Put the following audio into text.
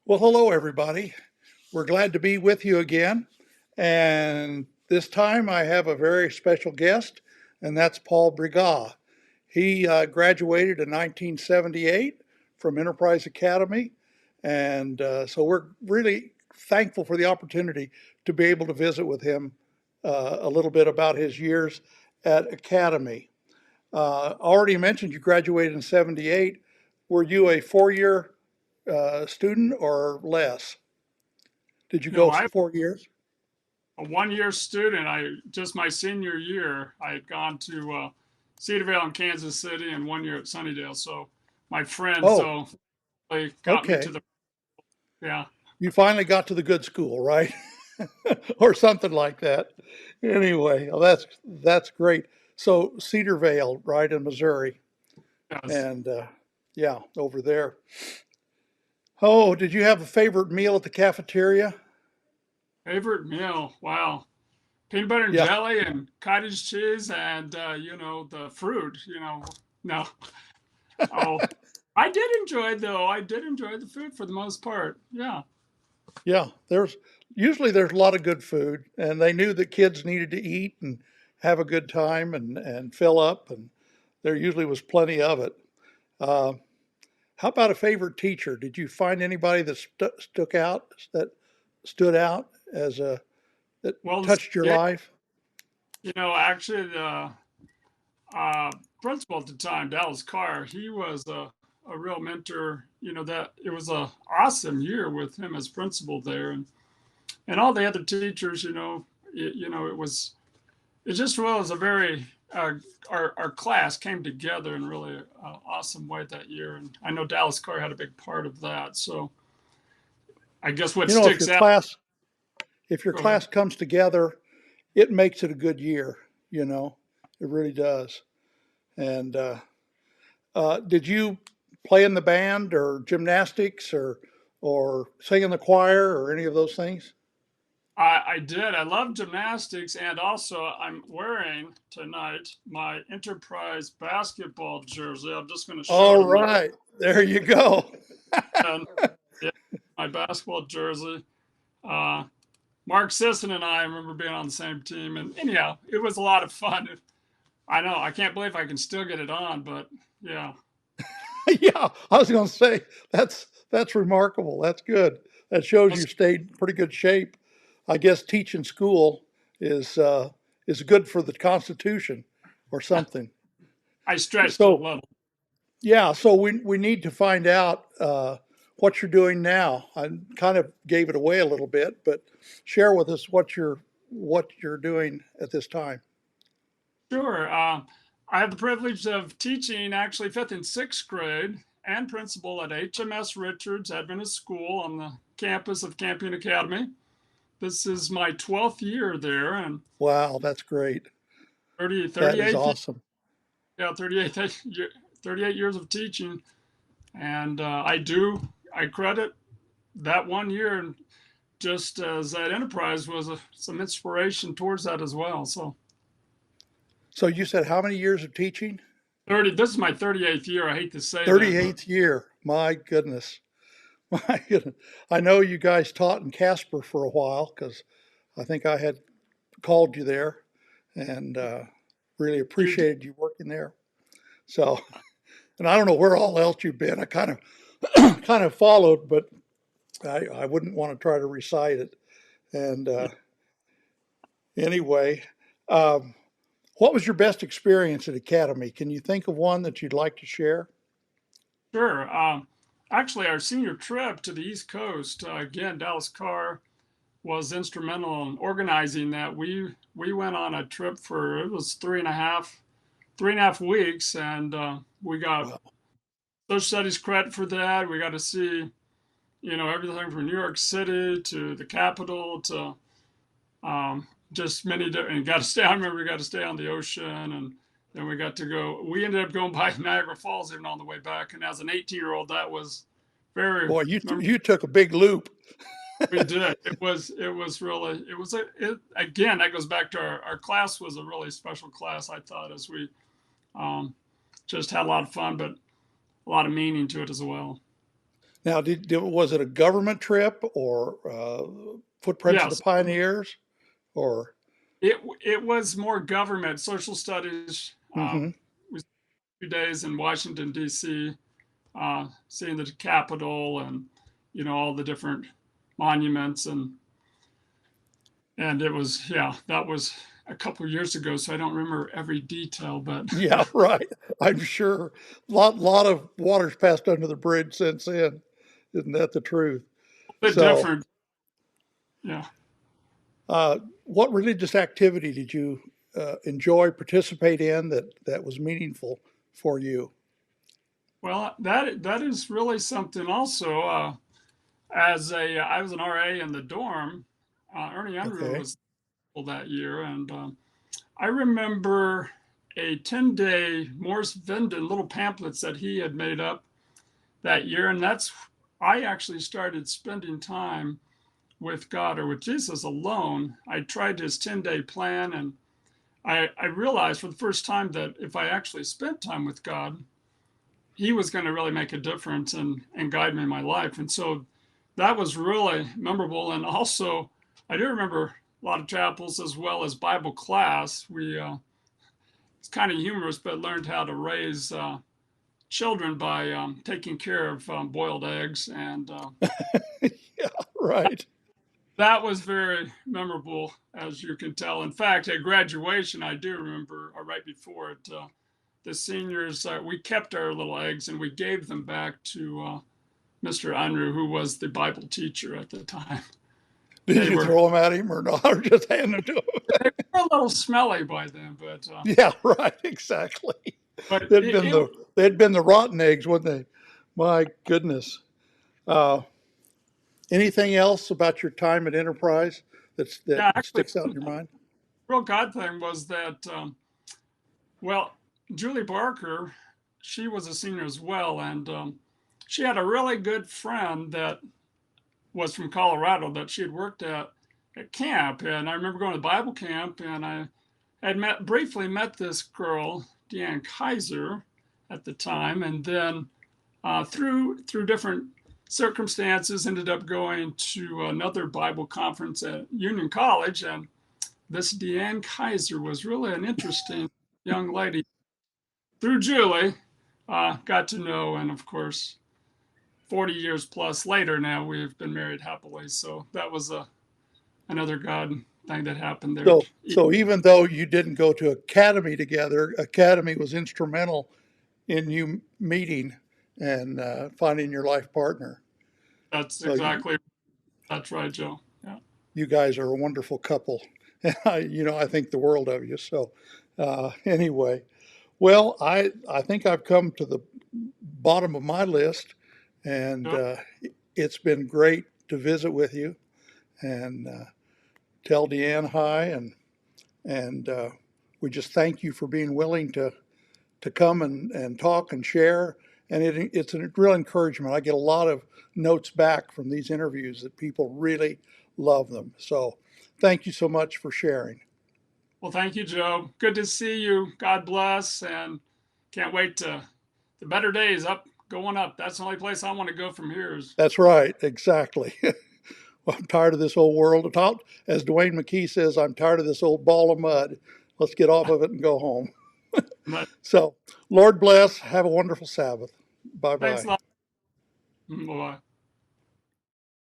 Well, hello, everybody. We're glad to be with you again. And this time I have a very special guest, and that's Paul Bragaw. He graduated in 1978 from Enterprise Academy. And so we're really thankful for the opportunity to be able to visit with him a little bit about his years at Academy. Already mentioned you graduated in 78. Were you a 4 year student or less? Did you No, go I'm 4 years? a one-year student. I just my senior year, I had gone to Cedarville and Kansas City, and 1 year at Sunnydale. So my friends, Oh, so they got me to okay. the yeah. You finally got to the good school, right? Or something like that. Anyway, well, that's great. So Cedar Vale, right in Missouri, Yes. and yeah, over there. Oh, did you have a favorite meal at the cafeteria? Favorite meal? Wow, peanut butter and Yeah, jelly and cottage cheese and the fruit. No. Oh, I did enjoy though. I did enjoy the food for the most part. Yeah. yeah. There's a lot of good food, and they knew that kids needed to eat and have a good time and fill up, and there usually was plenty of it. Uh, How about a favorite teacher? Did you find anybody that that stood out as a that Well, touched your yeah, life? actually the principal at the time, Dallas Carr, he was a real mentor. That it was a awesome year with him as principal there, and all the other teachers. It just was a very our class came together in really awesome way that year, and I know Dallas Carr had a big part of that. So I guess what You know, if sticks your out. class if your Go ahead. class comes together, it makes it a good year. You know, it really does. And did you play in the band or gymnastics or sing in the choir or any of those things? I did. I love gymnastics, and also I'm wearing tonight my Enterprise basketball jersey. I'm just going to show All it a minute. right, there you go. And yeah, my basketball jersey. Uh, Mark Sisson and I remember being on the same team, and anyhow, it was a lot of fun. I know I can't believe I can still get it on, but yeah, Yeah, I was going to say that's remarkable. That's good. That shows you stayed in pretty good shape. I guess teaching school is good for the Constitution or something. I stretched a So little. yeah, so we need to find out what you're doing now. I kind of gave it away a little bit, but share with us what you're doing at this time. Sure. I have the privilege of teaching actually fifth and sixth grade and principal at HMS Richards Adventist School on the campus of Campion Academy. This is my 12th year there, and Wow, that's great. 30, That is 38, awesome. yeah, 38 years of teaching. And I credit that 1 year, and just as that enterprise was some inspiration towards that as well. So So you said how many years of teaching? this is my 38th year. I hate to say that, but 38th year. My goodness. My goodness. I know you guys taught in Casper for a while because I think I had called you there and really you did. appreciated you working there. So, and I don't know where all else you've been. I kind of kind of followed, but I wouldn't want to try to recite it. And anyway, um, what was your best experience at Academy? Can you think of one that you'd like to share? Sure. Actually, our senior trip to the East Coast, again, Dallas Carr was instrumental in organizing that. We went on a trip for it was 3.5 weeks, and we got Well, social studies credit for that. We got to see everything from New York City to the Capitol to just many different. And got to stay. I remember we got to stay on the ocean, and then we got to go. We ended up going by Niagara Falls even on the way back. And as an 18-year-old, that was very boy, you memorable. you took a big loop. We did. It was really again that goes back to our class was a really special class. I thought as we um, just had a lot of fun, but a lot of meaning to it as well. Now, was it a government trip or Footprints of the Yes, Pioneers or? it was more government, social studies. Hmm. We spent 2 days in Washington D.C., seeing the Capitol and all the different monuments, and it was, yeah, that was a couple of years ago, so I don't remember every detail, but Yeah, right. I'm sure. Lot of water's passed under the bridge since then. Isn't that the truth? a bit So, different. Yeah. what religious activity did you enjoy, participate in that was meaningful for you? Well, that is really something. Also, as a I was an RA in the dorm. Ernie Unruh Okay. was that year, and I remember a 10-day Morris Venden little pamphlets that he had made up that year, and that's I actually started spending time with God or with Jesus alone. I tried his 10-day plan, and I realized for the first time that if I actually spent time with God, he was going to really make a difference and guide me in my life. And so that was really memorable. And also, I do remember a lot of chapels as well as Bible class. It's kind of humorous, but learned how to raise children by taking care of boiled eggs. And Yeah, right. that was very memorable, as you can tell. In fact, at graduation, I do remember, or right before it, the seniors, we kept our little eggs and we gave them back to Mr. Unruh, who was the Bible teacher at the time. Did They you were throw them at him or not, or just hand them to him? they were a little smelly by then, Yeah, right. Exactly. but They'd been it the they'd been the rotten eggs, wouldn't they? My goodness. Uh, Anything else about your time at Enterprise that yeah, actually, sticks out in your mind? real God thing was that well, Julie Barker, she was a senior as well, and she had a really good friend that was from Colorado that she had worked at camp, and I remember going to Bible camp, and I had briefly met this girl, Deanne Kaiser, at the time, and then through different circumstances, ended up going to another Bible conference at Union College, and this Deanne Kaiser was really an interesting young lady. Through Julie, got to know, and of course, 40 years plus later now, we've been married happily. So that was another God thing that happened there. So even though you didn't go to academy together, academy was instrumental in you meeting and finding your life partner. That's So exactly, that's right, Joe. Yeah. you guys are a wonderful couple. I think the world of you. So anyway, well, I think I've come to the bottom of my list, and Yep. it's been great to visit with you and tell Deanne hi, and we just thank you for being willing to come and talk and share. And it's a real encouragement. I get a lot of notes back from these interviews that people really love them. So thank you so much for sharing. Well, thank you, Joe. Good to see you. God bless. And can't wait to the better days up, going up. That's the only place I want to go from here is. That's right, exactly. Well, I'm tired of this old world. As Dwayne McKee says, I'm tired of this old ball of mud. Let's get off of it and go home. So, Lord bless. Have a wonderful Sabbath. Bye Thanks a bye. lot. Bye bye.